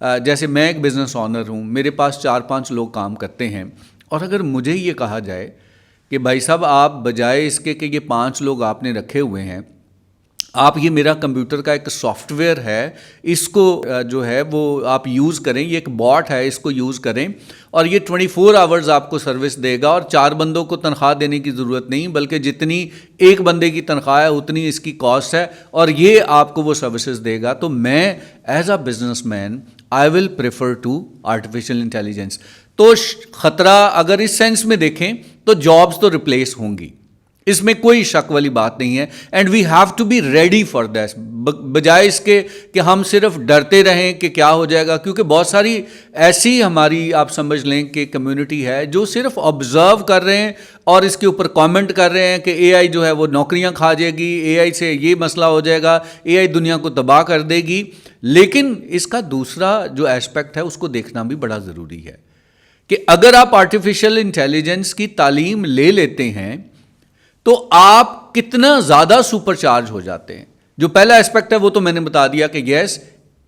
جیسے میں ایک بزنس آنر ہوں, میرے پاس 4-5 لوگ کام کرتے ہیں, اور اگر مجھے یہ کہا جائے کہ بھائی صاحب آپ بجائے اس کے کہ یہ 5 لوگ آپ نے رکھے ہوئے ہیں, آپ یہ میرا کمپیوٹر کا ایک سافٹ ویئر ہے, اس کو جو ہے وہ آپ یوز کریں, یہ ایک باٹ ہے, اس کو یوز کریں اور یہ 24 آورز آپ کو سروس دے گا, اور 4 بندوں کو تنخواہ دینے کی ضرورت نہیں, بلکہ جتنی ایک بندے کی تنخواہ ہے اتنی اس کی کاسٹ ہے, اور یہ آپ کو وہ سروسز دے گا. تو میں as a businessman I will prefer to artificial intelligence. تو خطرہ اگر اس سینس میں دیکھیں تو جابس تو ریپلیس ہوں گی, اس میں کوئی شک والی بات نہیں ہے, and we have to be ready for this, بجائے اس کے کہ ہم صرف ڈرتے رہیں کہ کیا ہو جائے گا. کیونکہ بہت ساری ایسی ہماری آپ سمجھ لیں کہ کمیونٹی ہے جو صرف آبزرو کر رہے ہیں اور اس کے اوپر کامنٹ کر رہے ہیں کہ اے آئی جو ہے وہ نوکریاں کھا جائے گی, اے آئی سے یہ مسئلہ ہو جائے گا, اے آئی دنیا کو تباہ کر دے گی. لیکن اس کا دوسرا جو ایسپیکٹ ہے اس کو دیکھنا بھی بڑا ضروری ہے کہ اگر آپ آرٹیفیشیل انٹیلیجنس کی تعلیم لے لیتے ہیں تو آپ کتنا زیادہ سپر چارج ہو جاتے ہیں. جو پہلا اسپیکٹ ہے وہ تو میں نے بتا دیا کہ یس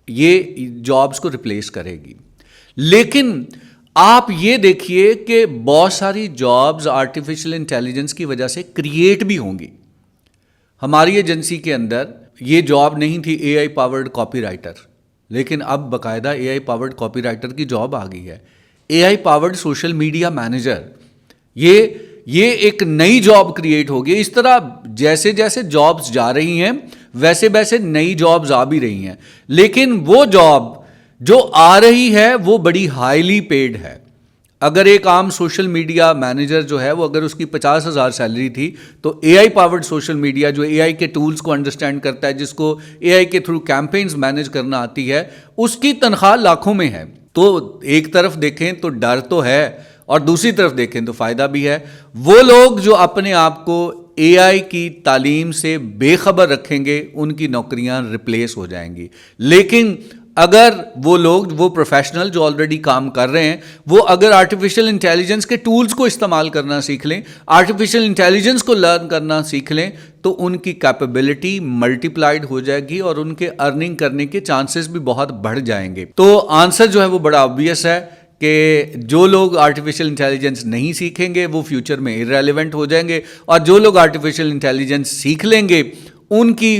یہ جابس کو ریپلیس کرے گی, لیکن آپ یہ دیکھیے کہ بہت ساری جابس آرٹیفیشیل انٹیلیجنس کی وجہ سے کریٹ بھی ہوں گی. ہماری ایجنسی کے اندر یہ جاب نہیں تھی اے آئی پاورڈ کاپی رائٹر, لیکن اب باقاعدہ اے آئی پاورڈ کاپی رائٹر کی جاب آ گئی ہے. اے آئی پاورڈ سوشل میڈیا مینیجر, یہ ایک نئی جاب کریٹ ہوگی. اس طرح جیسے جیسے جابس جا رہی ہیں ویسے ویسے نئی جابس آ بھی رہی ہیں, لیکن وہ جاب جو آ رہی ہے وہ بڑی ہائیلی پیڈ ہے. اگر ایک عام سوشل میڈیا مینیجر جو ہے وہ اگر اس کی 50,000 سیلری تھی, تو اے آئی پاورڈ سوشل میڈیا جو اے آئی کے ٹولز کو انڈرسٹینڈ کرتا ہے, جس کو اے آئی کے تھرو کیمپینز مینیج کرنا آتی ہے, اس کی تنخواہ لاکھوں میں ہے. تو ایک طرف دیکھیں تو ڈر تو ہے اور دوسری طرف دیکھیں تو فائدہ بھی ہے. وہ لوگ جو اپنے آپ کو اے آئی کی تعلیم سے بے خبر رکھیں گے ان کی نوکریاں ریپلیس ہو جائیں گی. لیکن اگر وہ لوگ, وہ پروفیشنل جو آلریڈی کام کر رہے ہیں, وہ اگر آرٹیفیشیل انٹیلیجنس کے ٹولز کو استعمال کرنا سیکھ لیں, آرٹیفیشیل انٹیلیجنس کو لرن کرنا سیکھ لیں, تو ان کی کیپیبلٹی ملٹی پلائڈ ہو جائے گی اور ان کے ارننگ کرنے کے چانسز بھی بہت بڑھ جائیں گے. تو آنسر جو ہے وہ بڑا آبویس ہے کہ جو لوگ آرٹیفیشیل انٹیلیجنس نہیں سیکھیں گے وہ فیوچر میں irrelevant ہو جائیں گے, اور جو لوگ آرٹیفیشیل انٹیلیجنس سیکھ لیں گے ان کی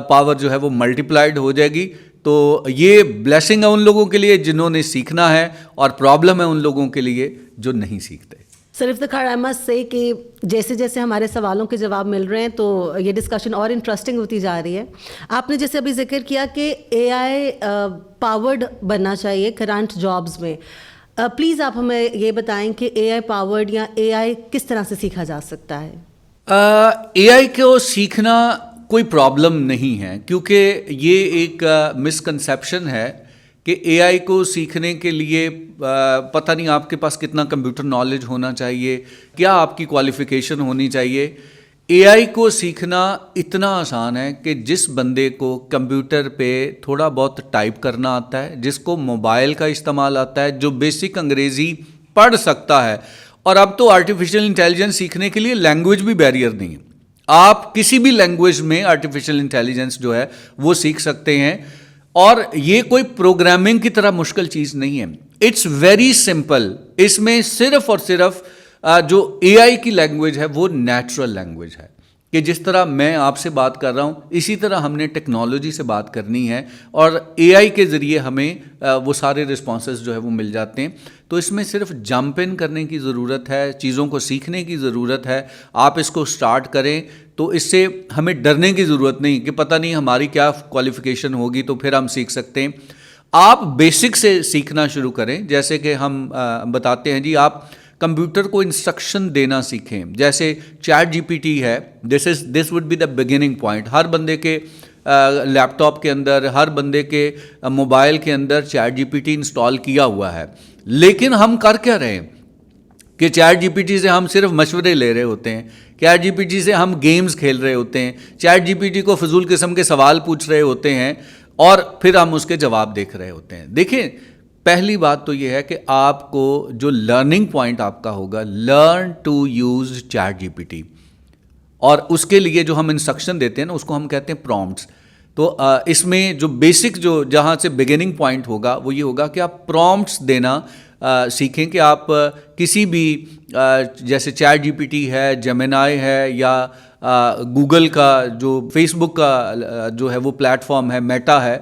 پاور جو ہے وہ ملٹی پلائڈ ہو جائے گی. تو یہ بلیسنگ ہے ان لوگوں کے لیے جنہوں نے سیکھنا ہے, اور پرابلم ہے ان لوگوں کے لیے جو نہیں سیکھتے. سر افتخار, آئی مسٹ سے کہ جیسے جیسے ہمارے سوالوں کے جواب مل رہے ہیں تو یہ ڈسکشن اور انٹرسٹنگ ہوتی جا رہی ہے. آپ نے جیسے ابھی ذکر کیا کہ اے آئی پاورڈ بننا چاہیے کرنٹ جابز میں. پلیز آپ ہمیں یہ بتائیں کہ اے آئی پاورڈ یا اے آئی کس طرح سے سیکھا جا سکتا ہے؟ اے آئی کو سیکھنا کوئی پرابلم نہیں ہے, کیونکہ یہ ایک مسکنسیپشن ہے کہ اے آئی کو سیکھنے کے لیے پتہ نہیں آپ کے پاس کتنا کمپیوٹر نالج ہونا چاہیے, کیا آپ کی کوالیفیکیشن ہونی چاہیے. اے آئی کو سیکھنا اتنا آسان ہے کہ جس بندے کو کمپیوٹر پہ تھوڑا بہت ٹائپ کرنا آتا ہے, جس کو موبائل کا استعمال آتا ہے, جو بیسک انگریزی پڑھ سکتا ہے. اور اب تو آرٹیفیشیل انٹیلیجنس سیکھنے کے لیے لینگویج بھی بیریئر نہیں ہے, آپ کسی بھی لینگویج میں آرٹیفیشیل انٹیلیجنس جو ہے وہ سیکھ سکتے ہیں. اور یہ کوئی پروگرامنگ کی طرح مشکل چیز نہیں ہے, اٹس ویری سمپل. اس میں صرف اور صرف جو اے آئی کی لینگویج ہے وہ نیچرل لینگویج ہے, کہ جس طرح میں آپ سے بات کر رہا ہوں اسی طرح ہم نے ٹیکنالوجی سے بات کرنی ہے, اور اے آئی کے ذریعے ہمیں وہ سارے رسپانسز جو ہے وہ مل جاتے ہیں. تو اس میں صرف جمپ ان کرنے کی ضرورت ہے, چیزوں کو سیکھنے کی ضرورت ہے. آپ اس کو سٹارٹ کریں تو اس سے ہمیں ڈرنے کی ضرورت نہیں کہ پتہ نہیں ہماری کیا کوالیفیکیشن ہوگی, تو پھر ہم سیکھ سکتے ہیں. آپ بیسک سے سیکھنا شروع کریں, جیسے کہ ہم بتاتے ہیں جی آپ کمپیوٹر کو انسٹرکشن دینا سیکھیں. جیسے چیٹ جی پی ٹی ہے, this would be the beginning point. ہر بندے کے لیپ ٹاپ کے اندر, ہر بندے کے موبائل کے اندر chat G P T install کیا ہوا ہے, لیکن ہم کر کیا رہے ہیں کہ چیٹ جی پی ٹی سے ہم صرف مشورے لے رہے ہوتے ہیں, چیٹ جی پی ٹی سے ہم گیمز کھیل رہے ہوتے ہیں, چیٹ جی پی ٹی کو فضول قسم کے سوال پوچھ رہے ہوتے ہیں, اور پھر ہم اس کے جواب دیکھ رہے ہوتے ہیں. دیکھیں, پہلی بات تو یہ ہے کہ آپ کو جو لرننگ پوائنٹ آپ کا ہوگا, learn to use chat G P T, اور اس کے لیے جو ہم انسٹرکشن دیتے ہیں نا اس کو ہم کہتے ہیں پرومپٹس. تو اس میں جو بیسک جو جہاں سے بگننگ پوائنٹ ہوگا وہ یہ ہوگا کہ آپ پرومپٹس دینا سیکھیں کہ آپ کسی بھی جیسے چیٹ جی پی ٹی ہے, جیمینائی ہے, یا گوگل کا جو فیس بک کا جو ہے وہ پلیٹ فارم ہے, میٹا ہے,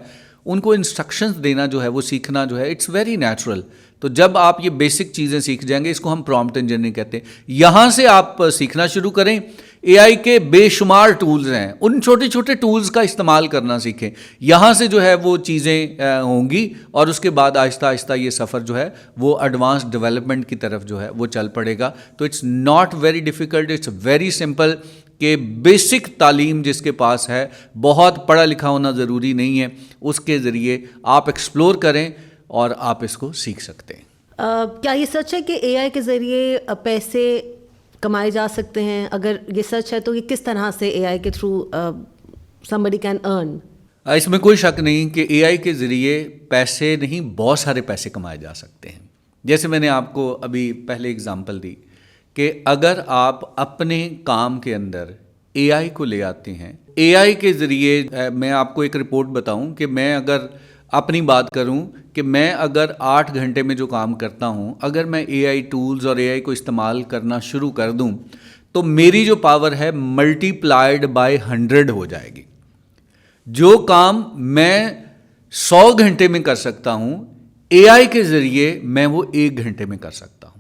ان کو انسٹرکشنز دینا جو ہے وہ سیکھنا جو ہے اٹس ویری نیچرل. تو جب آپ یہ بیسک چیزیں سیکھ جائیں گے, اس کو ہم پرومپٹ انجینئرنگ کہتے ہیں, یہاں سے آپ سیکھنا شروع کریں. اے آئی کے بے شمار ٹولز ہیں, ان چھوٹے چھوٹے ٹولز کا استعمال کرنا سیکھیں. یہاں سے جو ہے وہ چیزیں ہوں گی, اور اس کے بعد آہستہ آہستہ یہ سفر جو ہے وہ ایڈوانس ڈیولپمنٹ کی طرف جو ہے وہ چل پڑے گا. تو it's not very difficult, it's very simple کہ بیسک تعلیم جس کے پاس ہے, بہت پڑھا لکھا ہونا ضروری نہیں ہے, اس کے ذریعے آپ ایکسپلور کریں اور آپ اس کو سیکھ سکتے ہیں. کیا یہ سچ ہے کہ اے آئی کے ذریعے پیسے کمائے جا سکتے ہیں؟ اگر یہ سچ ہے تو یہ کس طرح سے اے آئی کے تھرو somebody can earn؟ اس میں کوئی شک نہیں کہ اے آئی کے ذریعے پیسے نہیں, بہت سارے پیسے کمائے جا سکتے ہیں. جیسے میں نے آپ کو ابھی پہلے اگزامپل دی کہ اگر آپ اپنے کام کے اندر اے آئی کو لے آتے ہیں, اے آئی کے ذریعے میں آپ کو ایک رپورٹ بتاؤں کہ میں اگر اپنی بات کروں کہ میں اگر 8 گھنٹے میں جو کام کرتا ہوں, اگر میں اے آئی ٹولز اور اے آئی کو استعمال کرنا شروع کر دوں تو میری جو پاور ہے ملٹی پلائڈ بائی 100 ہو جائے گی. جو کام میں 100 گھنٹے میں کر سکتا ہوں, اے آئی کے ذریعے میں وہ 1 گھنٹے میں کر سکتا ہوں.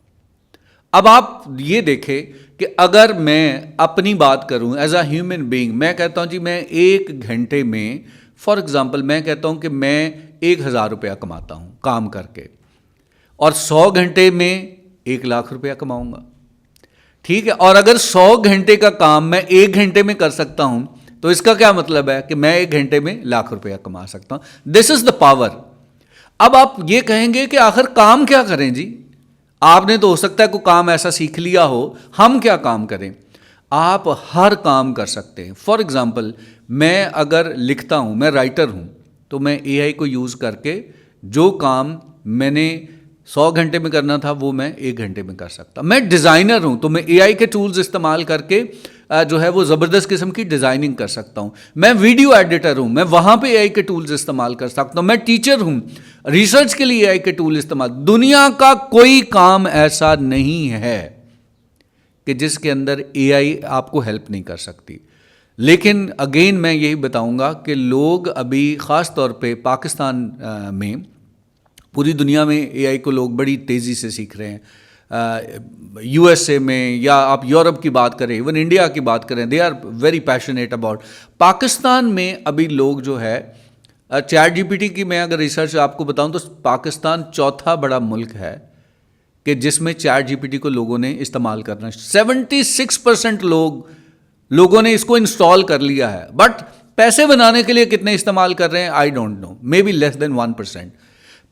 اب آپ یہ دیکھیں کہ اگر میں اپنی بات کروں ایز اے ہیومن بینگ, میں کہتا ہوں جی میں 1 گھنٹے میں, فار ایگزامپل میں کہتا ہوں کہ میں 1000 روپیہ کماتا ہوں کام کر کے, اور 100 گھنٹے میں 1 لاکھ روپیہ کماؤں گا. ٹھیک ہے, اور اگر 100 گھنٹے کا کام میں 1 گھنٹے میں کر سکتا ہوں تو اس کا کیا مطلب ہے کہ میں 1 گھنٹے میں 1 لاکھ روپیہ کما سکتا ہوں. دس از دا پاور. اب آپ یہ کہیں گے کہ آخر کام کیا کریں جی, آپ نے تو ہو سکتا ہے کوئی کام ایسا سیکھ لیا ہو, ہم کیا کام کریں؟ آپ ہر کام کر سکتے ہیں. فار ایگزامپل میں اگر لکھتا ہوں, میں رائٹر ہوں, تو میں اے آئی کو یوز کر کے جو کام میں نے 100 گھنٹے میں کرنا تھا وہ میں 1 گھنٹے میں کر سکتا. میں ڈیزائنر ہوں تو میں اے آئی کے ٹولز استعمال کر کے جو ہے وہ زبردست قسم کی ڈیزائننگ کر سکتا ہوں. میں ویڈیو ایڈیٹر ہوں, میں وہاں پہ اے آئی کے ٹولز استعمال کر سکتا ہوں. میں ٹیچر ہوں, ریسرچ کے لیے اے آئی کے ٹول استعمال. دنیا کا کوئی کام ایسا نہیں ہے کہ جس کے اندر اے آئی آپ کو ہیلپ نہیں کر سکتی. لیکن اگین میں یہی بتاؤں گا کہ لوگ ابھی خاص طور پہ پاکستان میں, پوری دنیا میں اے آئی کو لوگ بڑی تیزی سے سیکھ رہے ہیں. یو ایس اے میں, یا آپ یورپ کی بات کریں, ایون انڈیا کی بات کریں, they are very passionate about. Pakistan میں ابھی لوگ جو ہے چیٹ جی پی ٹی کی میں اگر ریسرچ آپ کو بتاؤں تو پاکستان 4تھا بڑا ملک ہے کہ جس میں چیٹ جی پی ٹی کو لوگوں نے استعمال کرنا. 76% لوگوں نے اس کو انسٹال کر لیا ہے, بٹ پیسے بنانے کے لیے کتنے استعمال کر رہے ہیں I don't know, may be less دین 1%.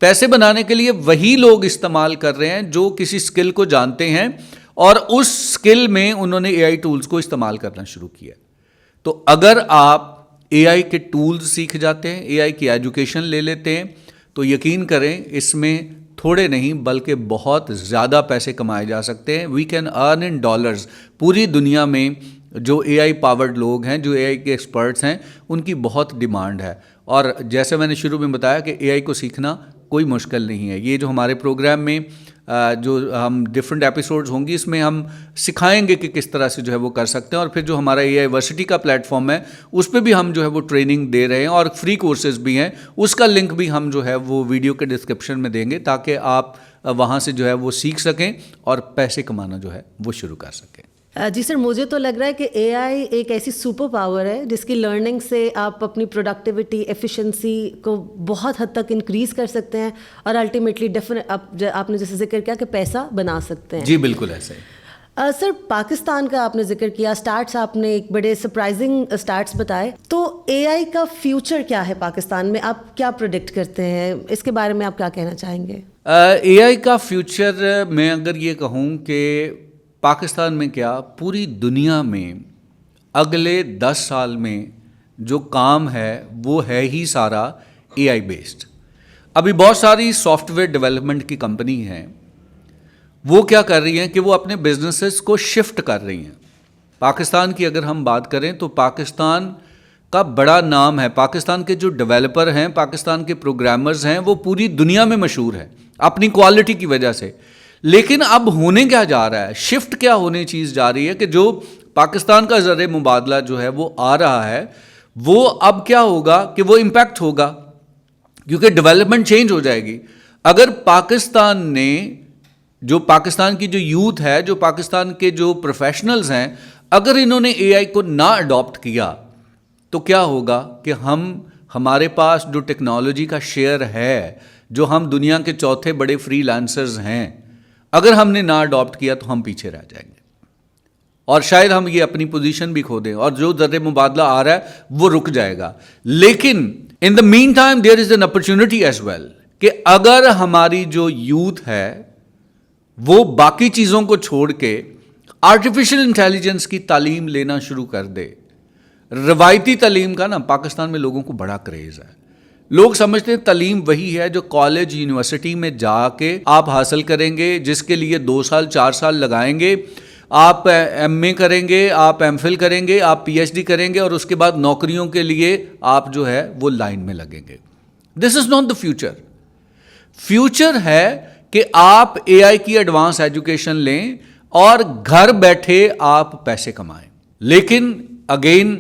پیسے بنانے کے لیے وہی لوگ استعمال کر رہے ہیں جو کسی اسکل کو جانتے ہیں اور اس اسکل میں انہوں نے اے آئی ٹولز کو استعمال کرنا شروع کیا. تو اگر آپ اے آئی کے ٹولز سیکھ جاتے ہیں, اے آئی کی ایجوکیشن لے لیتے ہیں, تو یقین کریں اس میں تھوڑے نہیں بلکہ بہت زیادہ پیسے کمائے جا سکتے ہیں. We can earn in dollars. پوری دنیا میں جو اے آئی پاورڈ لوگ ہیں, جو اے آئی کے ایکسپرٹس ہیں, ان کی بہت ڈیمانڈ ہے. اور جیسے میں نے شروع میں بتایا کہ اے آئی کو سیکھنا کوئی مشکل نہیں ہے. یہ جو ہمارے پروگرام میں جو ہم ڈفرینٹ ایپیسوڈز ہوں گی, اس میں ہم سکھائیں گے کہ کس طرح سے جو ہے وہ کر سکتے ہیں. اور پھر جو ہمارا اے آئی ورسٹی کا پلیٹ فارم ہے اس پہ بھی ہم جو ہے وہ ٹریننگ دے رہے ہیں, اور فری کورسز بھی ہیں, اس کا لنک بھی ہم جو ہے وہ ویڈیو کے ڈسکرپشن میں دیں گے تاکہ آپ وہاں سے جو ہے وہ سیکھ سکیں اور پیسے کمانا جو ہے وہ شروع کر سکیں. جی سر, مجھے تو لگ رہا ہے کہ اے آئی ایک ایسی سپر پاور ہے جس کی لرننگ سے آپ اپنی پروڈکٹیوٹی, ایفیشنسی کو بہت حد تک انکریز کر سکتے ہیں, اور الٹیمیٹلی آپ نے جیسے ذکر کیا کہ پیسہ بنا سکتے ہیں. جی بالکل ایسا ہی. سر, پاکستان کا آپ نے ذکر کیا, اسٹارٹس آپ نے ایک بڑے سرپرائزنگ اسٹارٹس بتائے, تو اے آئی کا فیوچر کیا ہے پاکستان میں؟ آپ کیا پروڈکٹ کرتے ہیں, اس کے بارے میں آپ کیا کہنا چاہیں گے؟ اے آئی کا فیوچر میں اگر یہ کہوں کہ پاکستان میں کیا پوری دنیا میں اگلے 10 سال میں جو کام ہے وہ ہے ہی سارا اے آئی بیسڈ. ابھی بہت ساری سافٹ ویئر ڈیولپمنٹ کی کمپنی ہیں, وہ کیا کر رہی ہیں کہ وہ اپنے بزنسز کو شفٹ کر رہی ہیں. پاکستان کی اگر ہم بات کریں تو پاکستان کا بڑا نام ہے. پاکستان کے جو ڈیولپر ہیں, پاکستان کے پروگرامرز ہیں, وہ پوری دنیا میں مشہور ہیں اپنی کوالٹی کی وجہ سے. لیکن اب ہونے کیا جا رہا ہے, شفٹ کیا ہونے چیز جا رہی ہے کہ جو پاکستان کا زر مبادلہ جو ہے وہ آ رہا ہے, وہ اب کیا ہوگا کہ وہ امپیکٹ ہوگا کیونکہ ڈیولپمنٹ چینج ہو جائے گی. اگر پاکستان نے, جو پاکستان کی جو یوتھ ہے, جو پاکستان کے جو پروفیشنلز ہیں, اگر انہوں نے اے آئی کو نہ اڈاپٹ کیا تو کیا ہوگا کہ ہمارے پاس جو ٹیکنالوجی کا شیئر ہے, جو ہم دنیا کے چوتھے بڑے فری لانسرز ہیں, اگر ہم نے نہ اڈاپٹ کیا تو ہم پیچھے رہ جائیں گے اور شاید ہم یہ اپنی پوزیشن بھی کھو دیں اور جو زر مبادلہ آ رہا ہے وہ رک جائے گا. لیکن in the meantime there is an opportunity as well کہ اگر ہماری جو یوتھ ہے وہ باقی چیزوں کو چھوڑ کے آرٹیفیشل انٹیلیجنس کی تعلیم لینا شروع کر دے. روایتی تعلیم کا نا پاکستان میں لوگوں کو بڑا کریز ہے. لوگ سمجھتے ہیں تعلیم وہی ہے جو کالج یونیورسٹی میں جا کے آپ حاصل کریں گے, جس کے لیے 2 سال 4 سال لگائیں گے, آپ ایم اے کریں گے, آپ ایم فل کریں گے, آپ پی ایچ ڈی کریں گے اور اس کے بعد نوکریوں کے لیے آپ جو ہے وہ لائن میں لگیں گے. This is not the future. Future ہے کہ آپ اے آئی کی ایڈوانس ایجوکیشن لیں اور گھر بیٹھے آپ پیسے کمائیں. لیکن اگین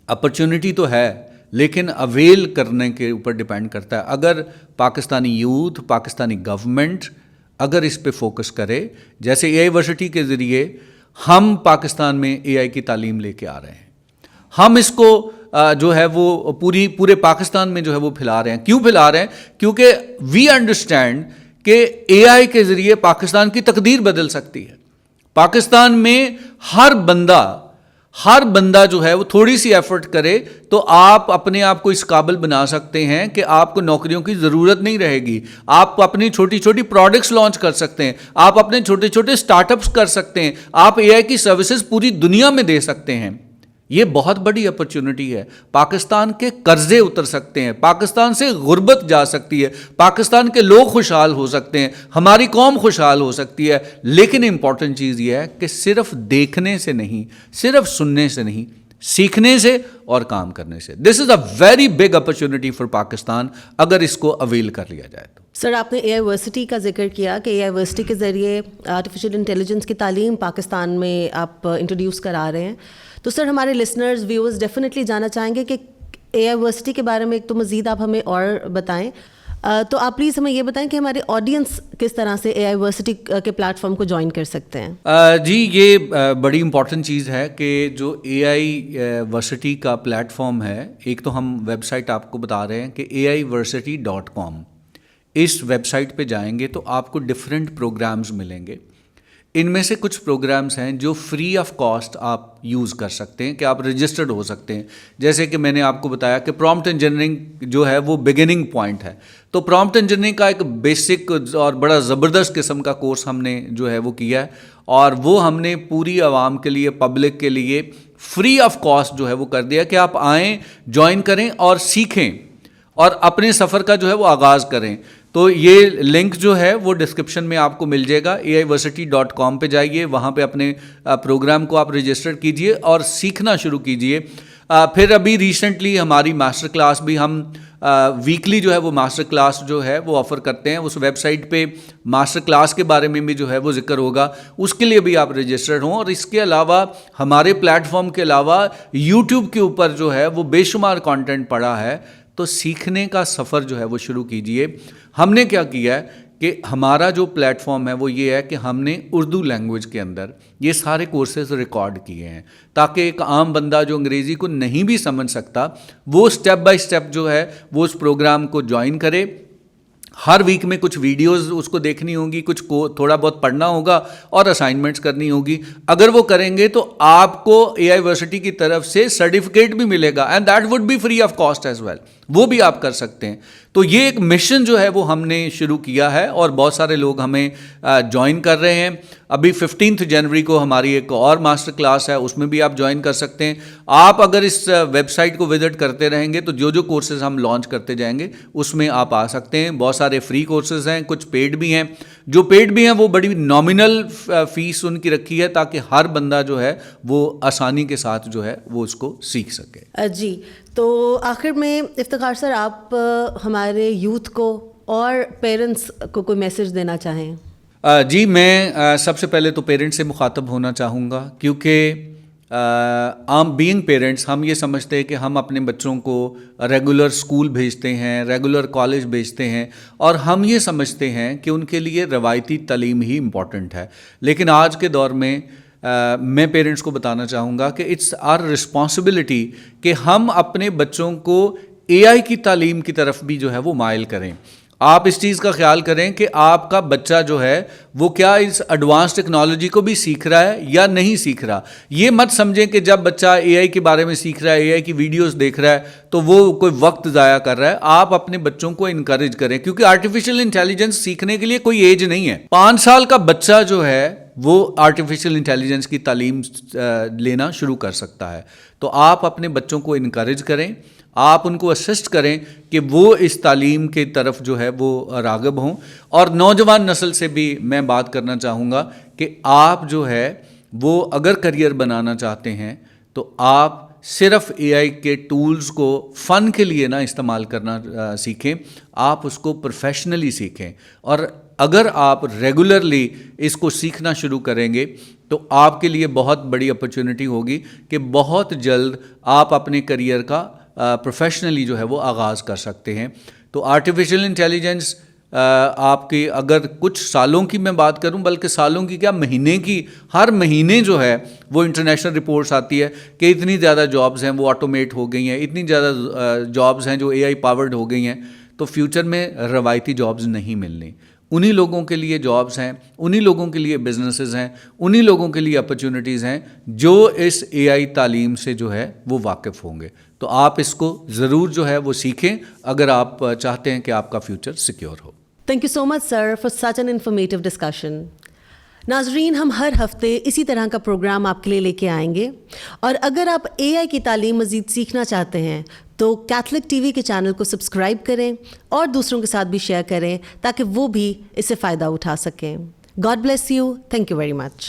اپرچونٹی تو ہے, لیکن اویل کرنے کے اوپر ڈیپینڈ کرتا ہے. اگر پاکستانی یوتھ, پاکستانی گورنمنٹ اگر اس پہ فوکس کرے, جیسے اے آئی ورسٹی کے ذریعے ہم پاکستان میں اے آئی کی تعلیم لے کے آ رہے ہیں, ہم اس کو جو ہے وہ پورے پاکستان میں جو ہے وہ پھیلا رہے ہیں. کیوں پھیلا رہے ہیں؟ کیونکہ وی انڈرسٹینڈ کہ اے آئی کے ذریعے پاکستان کی تقدیر بدل سکتی ہے. پاکستان میں ہر بندہ جو ہے وہ تھوڑی سی ایفرٹ کرے تو آپ اپنے آپ کو اس قابل بنا سکتے ہیں کہ آپ کو نوکریوں کی ضرورت نہیں رہے گی. آپ اپنی چھوٹی چھوٹی پروڈکٹس لانچ کر سکتے ہیں, آپ اپنے چھوٹے چھوٹے اسٹارٹ اپس کر سکتے ہیں, آپ اے آئی کی سروسز پوری دنیا میں دے سکتے ہیں. یہ بہت بڑی اپرچونٹی ہے. پاکستان کے قرضے اتر سکتے ہیں, پاکستان سے غربت جا سکتی ہے, پاکستان کے لوگ خوشحال ہو سکتے ہیں, ہماری قوم خوشحال ہو سکتی ہے. لیکن امپورٹنٹ چیز یہ ہے کہ صرف دیکھنے سے نہیں, صرف سننے سے نہیں, سیکھنے سے اور کام کرنے سے. This is a very big opportunity for Pakistan اگر اس کو اویل کر لیا جائے تو. سر, آپ نے اے آئی ورسٹی کا ذکر کیا کہ اے آئی ورسٹی کے ذریعے آرٹیفیشیل انٹیلیجنس کی تعلیم پاکستان میں آپ انٹروڈیوس کرا رہے ہیں. تو سر, ہمارے لسنرز, ویورز ڈیفینیٹلی جاننا چاہیں گے کہ اے آئی ورسٹی کے بارے میں ایک تو مزید آپ ہمیں اور بتائیں. تو آپ پلیز ہمیں یہ بتائیں کہ ہمارے آڈینس کس طرح سے اے آئی ورسٹی کے پلیٹ فارم کو جوائن کر سکتے ہیں. جی, یہ بڑی امپورٹنٹ چیز ہے کہ جو اے آئی ورسٹی کا پلیٹ فارم ہے, ایک تو ہم ویب سائٹ آپ کو بتا رہے ہیں کہ aiversity.com. اس ویب سائٹ پہ جائیں گے تو آپ کو ڈفرینٹ پروگرامز ملیں گے. ان میں سے کچھ پروگرامز ہیں جو فری آف کاسٹ آپ یوز کر سکتے ہیں, کہ آپ رجسٹرڈ ہو سکتے ہیں. جیسے کہ میں نے آپ کو بتایا کہ پرومپٹ انجینئرنگ جو ہے وہ بگننگ پوائنٹ ہے. تو پرومپٹ انجینئرنگ کا ایک بیسک اور بڑا زبردست قسم کا کورس ہم نے جو ہے وہ کیا ہے, اور وہ ہم نے پوری عوام کے لیے, پبلک کے لیے فری آف کاسٹ جو ہے وہ کر دیا کہ آپ آئیں, جوائن کریں اور سیکھیں اور اپنے سفر کا جو ہے وہ آغاز کریں. تو یہ لنک جو ہے وہ ڈسکرپشن میں آپ کو مل جائے گا. aiversity.com پہ جائیے, وہاں پہ اپنے پروگرام کو آپ رجسٹر کیجئے اور سیکھنا شروع کیجئے. پھر ابھی ریسنٹلی ہماری ماسٹر کلاس بھی ہم ویکلی جو ہے وہ ماسٹر کلاس جو ہے وہ آفر کرتے ہیں. اس ویب سائٹ پہ ماسٹر کلاس کے بارے میں بھی جو ہے وہ ذکر ہوگا, اس کے لیے بھی آپ رجسٹرڈ ہوں. اور اس کے علاوہ ہمارے پلیٹ فارم کے علاوہ یوٹیوب کے اوپر جو ہے وہ بے شمار کانٹینٹ پڑا ہے. تو سیکھنے کا سفر جو ہے وہ شروع کیجئے. ہم نے کیا کیا ہے کہ ہمارا جو پلیٹ فارم ہے وہ یہ ہے کہ ہم نے اردو لینگویج کے اندر یہ سارے کورسز ریکارڈ کیے ہیں, تاکہ ایک عام بندہ جو انگریزی کو نہیں بھی سمجھ سکتا وہ سٹیپ بائی سٹیپ جو ہے وہ اس پروگرام کو جوائن کرے. ہر ویک میں کچھ ویڈیوز اس کو دیکھنی ہوگی, کچھ کو تھوڑا بہت پڑھنا ہوگا اور اسائنمنٹس کرنی ہوگی. اگر وہ کریں گے تو آپ کو اے آئی ورسٹی کی طرف سے سرٹیفکیٹ بھی ملے گا, and that would be free of cost as well. وہ بھی آپ کر سکتے ہیں. تو یہ ایک مشن جو ہے وہ ہم نے شروع کیا ہے اور بہت سارے لوگ ہمیں جوائن کر رہے ہیں. ابھی 15 جنوری کو ہماری ایک اور ماسٹر کلاس ہے, اس میں بھی آپ جوائن کر سکتے ہیں. آپ اگر اس ویب سائٹ کو وزٹ کرتے رہیں گے تو جو کورسز ہم لانچ کرتے جائیں گے اس میں آپ آ سکتے ہیں. بہت سارے فری کورسز ہیں, کچھ پیڈ بھی ہیں. جو پیڈ بھی ہیں وہ بڑی نامنل فیس ان کی رکھی ہے تاکہ ہر بندہ جو ہے وہ آسانی کے ساتھ جو ہے وہ اس کو سیکھ سکے. جی, تو آخر میں افتخار سر آپ ہمارے یوتھ کو اور پیرنٹس کو کوئی میسج دینا چاہیں؟ جی, میں سب سے پہلے تو پیرنٹس سے مخاطب ہونا چاہوں گا, کیونکہ بینگ پیرنٹس ہم یہ سمجھتے ہیں کہ ہم اپنے بچوں کو ریگولر اسکول بھیجتے ہیں, ریگولر کالج بھیجتے ہیں, اور ہم یہ سمجھتے ہیں کہ ان کے لیے روایتی تعلیم ہی امپورٹنٹ ہے. لیکن آج کے دور میں میں پیرنٹس کو بتانا چاہوں گا کہ اٹس آر رسپانسبلٹی کہ ہم اپنے بچوں کو اے آئی کی تعلیم کی طرف بھی جو ہے وہ مائل کریں. آپ اس چیز کا خیال کریں کہ آپ کا بچہ جو ہے وہ کیا اس ایڈوانس ٹیکنالوجی کو بھی سیکھ رہا ہے یا نہیں سیکھ رہا. یہ مت سمجھیں کہ جب بچہ اے آئی کے بارے میں سیکھ رہا ہے, اے آئی کی ویڈیوز دیکھ رہا ہے تو وہ کوئی وقت ضائع کر رہا ہے. آپ اپنے بچوں کو انکریج کریں, کیونکہ آرٹیفیشیل انٹیلیجنس سیکھنے کے لیے کوئی ایج نہیں ہے. 5 سال کا بچہ جو ہے وہ آرٹیفیشیل انٹیلیجنس کی تعلیم لینا شروع کر سکتا ہے. تو آپ اپنے بچوں کو انکریج کریں, آپ ان کو اسسٹ کریں کہ وہ اس تعلیم کی طرف جو ہے وہ راغب ہوں. اور نوجوان نسل سے بھی میں بات کرنا چاہوں گا کہ آپ جو ہے وہ اگر کریئر بنانا چاہتے ہیں تو آپ صرف اے آئی کے ٹولز کو فن کے لیے نہ استعمال کرنا سیکھیں, آپ اس کو پروفیشنلی سیکھیں. اور اگر آپ ریگولرلی اس کو سیکھنا شروع کریں گے تو آپ کے لیے بہت بڑی اپرچونٹی ہوگی کہ بہت جلد آپ اپنے کریئر کا پروفیشنلی جو ہے وہ آغاز کر سکتے ہیں. تو آرٹیفیشیل انٹیلیجنس آپ کی اگر کچھ سالوں کی میں بات کروں, بلکہ سالوں کی کیا, مہینے کی, ہر مہینے جو ہے وہ انٹرنیشنل رپورٹس آتی ہے کہ اتنی زیادہ جابز ہیں وہ آٹومیٹ ہو گئی ہیں, اتنی زیادہ جابز ہیں جو اے آئی پاورڈ ہو گئی ہیں. تو فیوچر میں روایتی جابز نہیں ملنی. انہی لوگوں کے لیے جابز ہیں, انہی لوگوں کے لیے بزنسز ہیں, انہی لوگوں کے لیے اپرچونٹیز ہیں جو اس اے آئی تعلیم سے جو ہے وہ واقف ہوں گے. تو آپ اس کو ضرور جو ہے وہ سیکھیں اگر آپ چاہتے ہیں کہ آپ کا future secure who. Thank you so much sir for such an informative discussion. ناظرین, ہم ہر ہفتے اسی طرح کا پروگرام آپ کے لیے لے کے آئیں گے, اور اگر آپ اے آئی کی تعلیم مزید سیکھنا چاہتے ہیں تو کیتھولک ٹی وی کے چینل کو سبسکرائب کریں اور دوسروں کے ساتھ بھی شیئر کریں تاکہ وہ بھی اس سے فائدہ اٹھا سکیں. God bless you. Thank you very much.